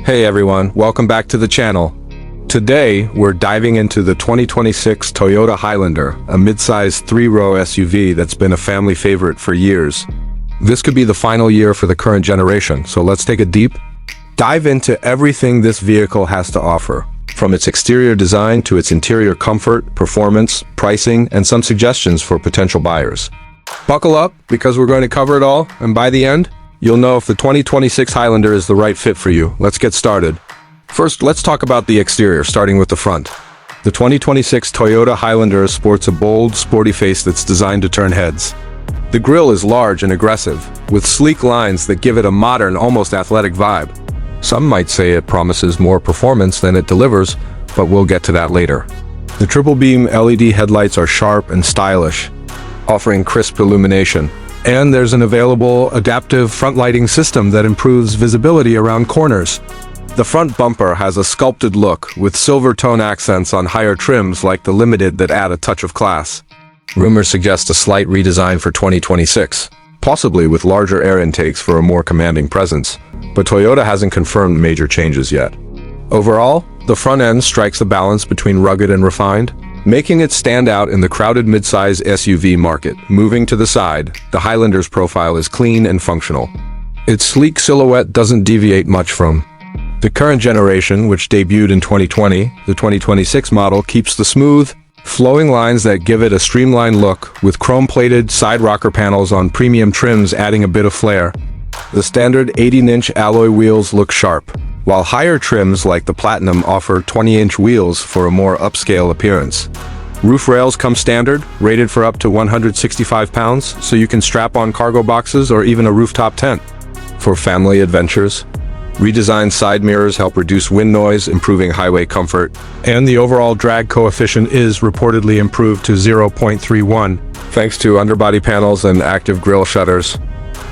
Hey everyone, welcome back to the channel. Today, we're diving into the 2026 Toyota Highlander, a midsize three-row SUV that's been a family favorite for years. This could be the final year for the current generation, so let's take a deep dive into everything this vehicle has to offer, from its exterior design to its interior comfort, performance, pricing, and some suggestions for potential buyers. Buckle up, because we're going to cover it all, and by the end, you'll know if the 2026 Highlander is the right fit for you. Let's get started. First, let's talk about the exterior, starting with the front. The 2026 Toyota Highlander sports a bold, sporty face that's designed to turn heads. The grille is large and aggressive, with sleek lines that give it a modern, almost athletic vibe. Some might say it promises more performance than it delivers, but we'll get to that later. The triple-beam LED headlights are sharp and stylish, offering crisp illumination. And there's an available adaptive front lighting system that improves visibility around corners. The front bumper has a sculpted look with silver tone accents on higher trims like the Limited that add a touch of class. Rumors suggest a slight redesign for 2026, possibly with larger air intakes for a more commanding presence, but Toyota hasn't confirmed major changes yet. Overall, the front end strikes a balance between rugged and refined, making it stand out in the crowded midsize SUV market. Moving to the side, the Highlander's profile is clean and functional. Its sleek silhouette doesn't deviate much from the current generation, which debuted in 2020. The 2026 model keeps the smooth, flowing lines that give it a streamlined look, with chrome-plated side rocker panels on premium trims adding a bit of flair. The standard 18-inch alloy wheels look sharp, while higher trims like the Platinum offer 20-inch wheels for a more upscale appearance. Roof rails come standard, rated for up to 165 pounds, so you can strap on cargo boxes or even a rooftop tent. For family adventures, redesigned side mirrors help reduce wind noise, improving highway comfort, and the overall drag coefficient is reportedly improved to 0.31, thanks to underbody panels and active grille shutters.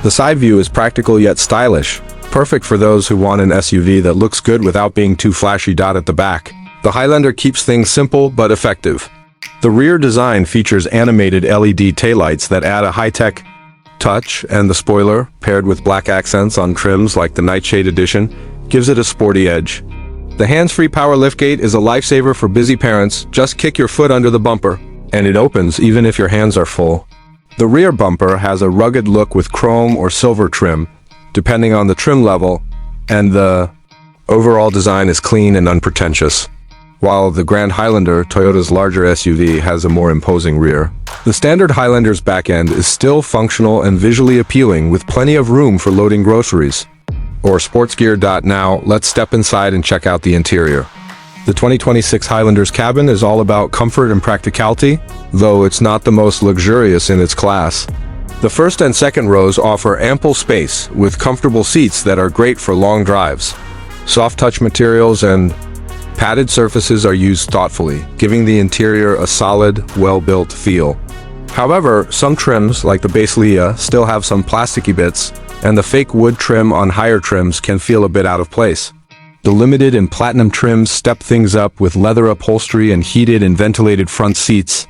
The side view is practical yet stylish, perfect for those who want an SUV that looks good without being too flashy. At the back, the Highlander keeps things simple but effective. The rear design features animated LED taillights that add a high-tech touch, and the spoiler, paired with black accents on trims like the Nightshade Edition, gives it a sporty edge. The hands-free power liftgate is a lifesaver for busy parents. Just kick your foot under the bumper, and it opens even if your hands are full. The rear bumper has a rugged look with chrome or silver trim, depending on the trim level, and the overall design is clean and unpretentious. While the Grand Highlander, Toyota's larger SUV, has a more imposing rear, the standard Highlander's back end is still functional and visually appealing, with plenty of room for loading groceries or sports gear. Now, let's step inside and check out the interior. The 2026 Highlander's cabin is all about comfort and practicality, though it's not the most luxurious in its class. The first and second rows offer ample space, with comfortable seats that are great for long drives. Soft touch materials and padded surfaces are used thoughtfully, giving the interior a solid, well-built feel. However, some trims, like the base Leah, still have some plasticky bits, and the fake wood trim on higher trims can feel a bit out of place. The Limited and Platinum trims step things up with leather upholstery and heated and ventilated front seats.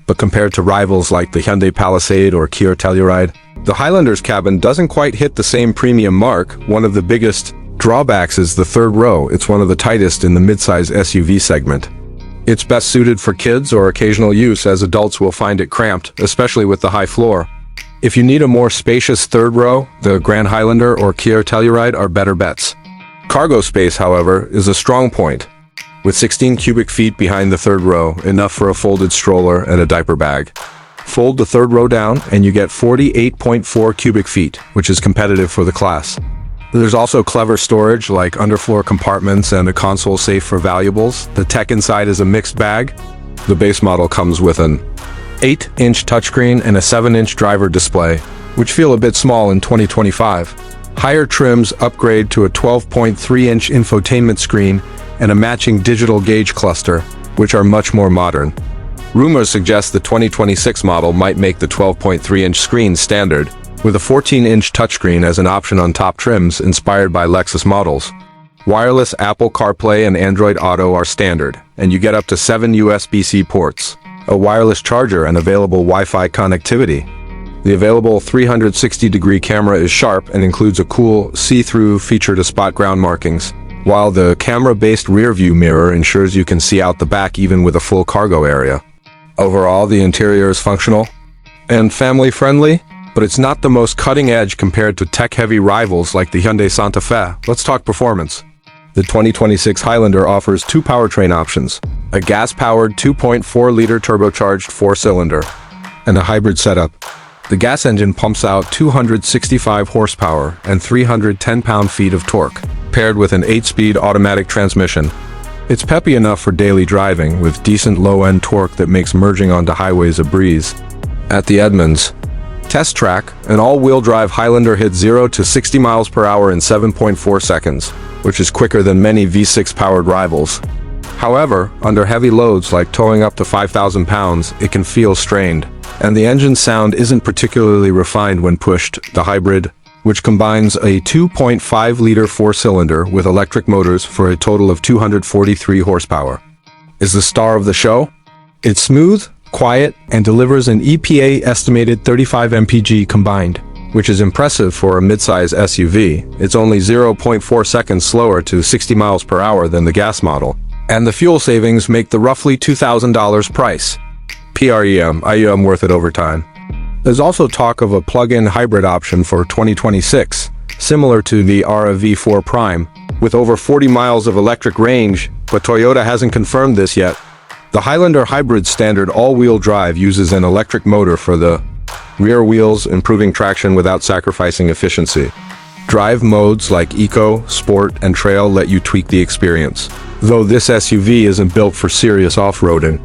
But compared to rivals like the Hyundai Palisade or Kia Telluride, the Highlander's cabin doesn't quite hit the same premium mark. One of the biggest drawbacks is the third row. It's one of the tightest in the midsize SUV segment. It's best suited for kids or occasional use, as adults will find it cramped, especially with the high floor. If you need a more spacious third row, the Grand Highlander or Kia Telluride are better bets. Cargo space, however, is a strong point, with 16 cubic feet behind the third row, enough for a folded stroller and a diaper bag. Fold the third row down and you get 48.4 cubic feet, which is competitive for the class. There's also clever storage like underfloor compartments and a console safe for valuables. The tech inside is a mixed bag. The base model comes with an 8-inch touchscreen and a 7-inch driver display, which feel a bit small in 2025. Higher trims upgrade to a 12.3-inch infotainment screen and a matching digital gauge cluster, which are much more modern. Rumors suggest the 2026 model might make the 12.3-inch screen standard, with a 14-inch touchscreen as an option on top trims inspired by Lexus models. Wireless Apple CarPlay and Android Auto are standard, and you get up to 7 USB-C ports, a wireless charger, and available Wi-Fi connectivity. The available 360-degree camera is sharp and includes a cool, see-through feature to spot ground markings, while the camera-based rear-view mirror ensures you can see out the back even with a full cargo area. Overall, the interior is functional and family-friendly, but it's not the most cutting-edge compared to tech-heavy rivals like the Hyundai Santa Fe. Let's talk performance. The 2026 Highlander offers two powertrain options: a gas-powered 2.4-liter turbocharged four-cylinder and a hybrid setup. The gas engine pumps out 265 horsepower and 310 pound-feet of torque, paired with an 8-speed automatic transmission. It's peppy enough for daily driving, with decent low-end torque that makes merging onto highways a breeze. At the Edmunds Test Track, an all-wheel drive Highlander hit 0 to 60 miles per hour in 7.4 seconds, which is quicker than many V6-powered rivals. However, under heavy loads like towing up to 5,000 pounds, it can feel strained, and the engine sound isn't particularly refined when pushed. The hybrid, which combines a 2.5-liter four-cylinder with electric motors for a total of 243 horsepower, is the star of the show. It's smooth, quiet, and delivers an EPA-estimated 35 mpg combined, which is impressive for a midsize SUV. It's only 0.4 seconds slower to 60 miles per hour than the gas model, and the fuel savings make the roughly $2,000 price. IUM worth it over time. There's also talk of a plug-in hybrid option for 2026, similar to the RAV4 Prime, with over 40 miles of electric range, but Toyota hasn't confirmed this yet. The Highlander Hybrid standard all-wheel drive uses an electric motor for the rear wheels, improving traction without sacrificing efficiency. Drive modes like Eco, Sport, and Trail let you tweak the experience, though this SUV isn't built for serious off-roading.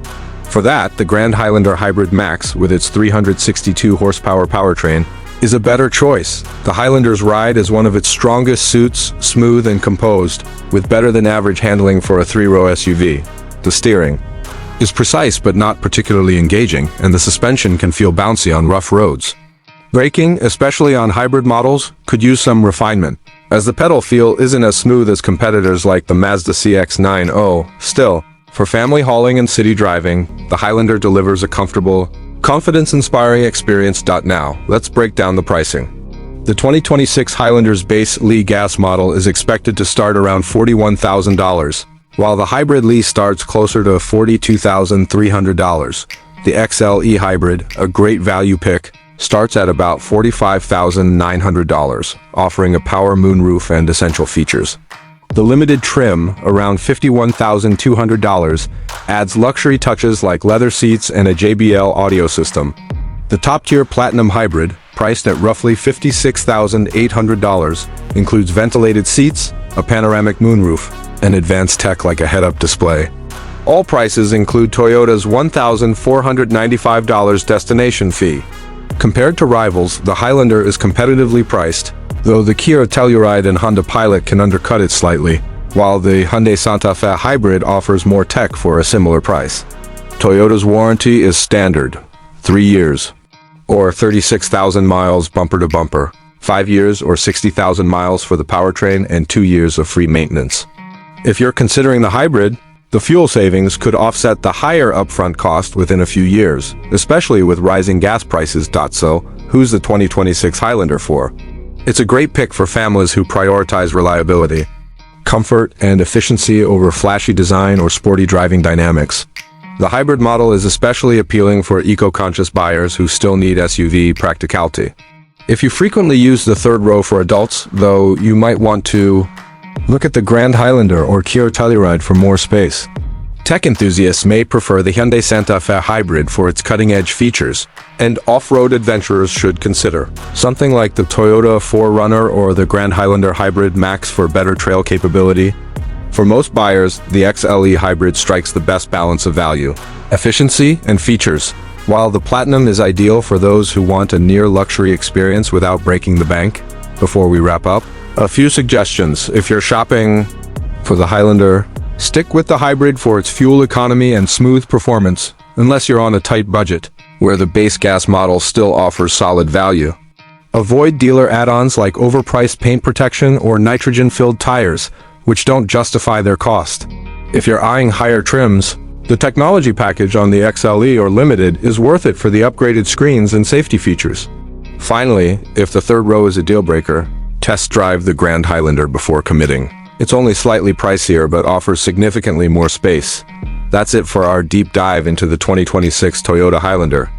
For that, the Grand Highlander Hybrid Max, with its 362 horsepower powertrain, is a better choice. The Highlander's ride is one of its strongest suits, smooth and composed, with better-than-average handling for a three-row SUV. The steering is precise but not particularly engaging, and the suspension can feel bouncy on rough roads. Braking, especially on hybrid models, could use some refinement, as the pedal feel isn't as smooth as competitors like the Mazda CX-9. Still, for family hauling and city driving, the Highlander delivers a comfortable, confidence-inspiring experience. Now, let's break down the pricing. The 2026 Highlander's base Lee gas model is expected to start around $41,000, while the hybrid Lee starts closer to $42,300. The XLE Hybrid, a great value pick, starts at about $45,900, offering a power moonroof and essential features. The limited trim, around $51,200, adds luxury touches like leather seats and a JBL audio system. The top-tier Platinum Hybrid, priced at roughly $56,800, includes ventilated seats, a panoramic moonroof, and advanced tech like a head-up display. All prices include Toyota's $1,495 destination fee. Compared to rivals, the Highlander is competitively priced, though the Kia Telluride and Honda Pilot can undercut it slightly, while the Hyundai Santa Fe Hybrid offers more tech for a similar price. Toyota's warranty is standard, 3 years, or 36,000 miles bumper to bumper, 5 years or 60,000 miles for the powertrain, and 2 years of free maintenance. If you're considering the hybrid, the fuel savings could offset the higher upfront cost within a few years, especially with rising gas prices. So, who's the 2026 Highlander for? It's a great pick for families who prioritize reliability, comfort, and efficiency over flashy design or sporty driving dynamics. The hybrid model is especially appealing for eco-conscious buyers who still need SUV practicality. If you frequently use the third row for adults, though, you might want to look at the Grand Highlander or Kia Telluride for more space. Tech enthusiasts may prefer the Hyundai Santa Fe Hybrid for its cutting-edge features, and off-road adventurers should consider something like the Toyota 4Runner or the Grand Highlander Hybrid Max for better trail capability. For most buyers, the XLE Hybrid strikes the best balance of value, efficiency, and features, while the Platinum is ideal for those who want a near-luxury experience without breaking the bank. Before we wrap up, a few suggestions. If you're shopping for the Highlander, stick with the hybrid for its fuel economy and smooth performance, unless you're on a tight budget, where the base gas model still offers solid value. Avoid dealer add-ons like overpriced paint protection or nitrogen-filled tires, which don't justify their cost. If you're eyeing higher trims, the technology package on the XLE or Limited is worth it for the upgraded screens and safety features. Finally, if the third row is a deal breaker, test drive the Grand Highlander before committing. It's only slightly pricier but offers significantly more space. That's it for our deep dive into the 2026 Toyota Highlander.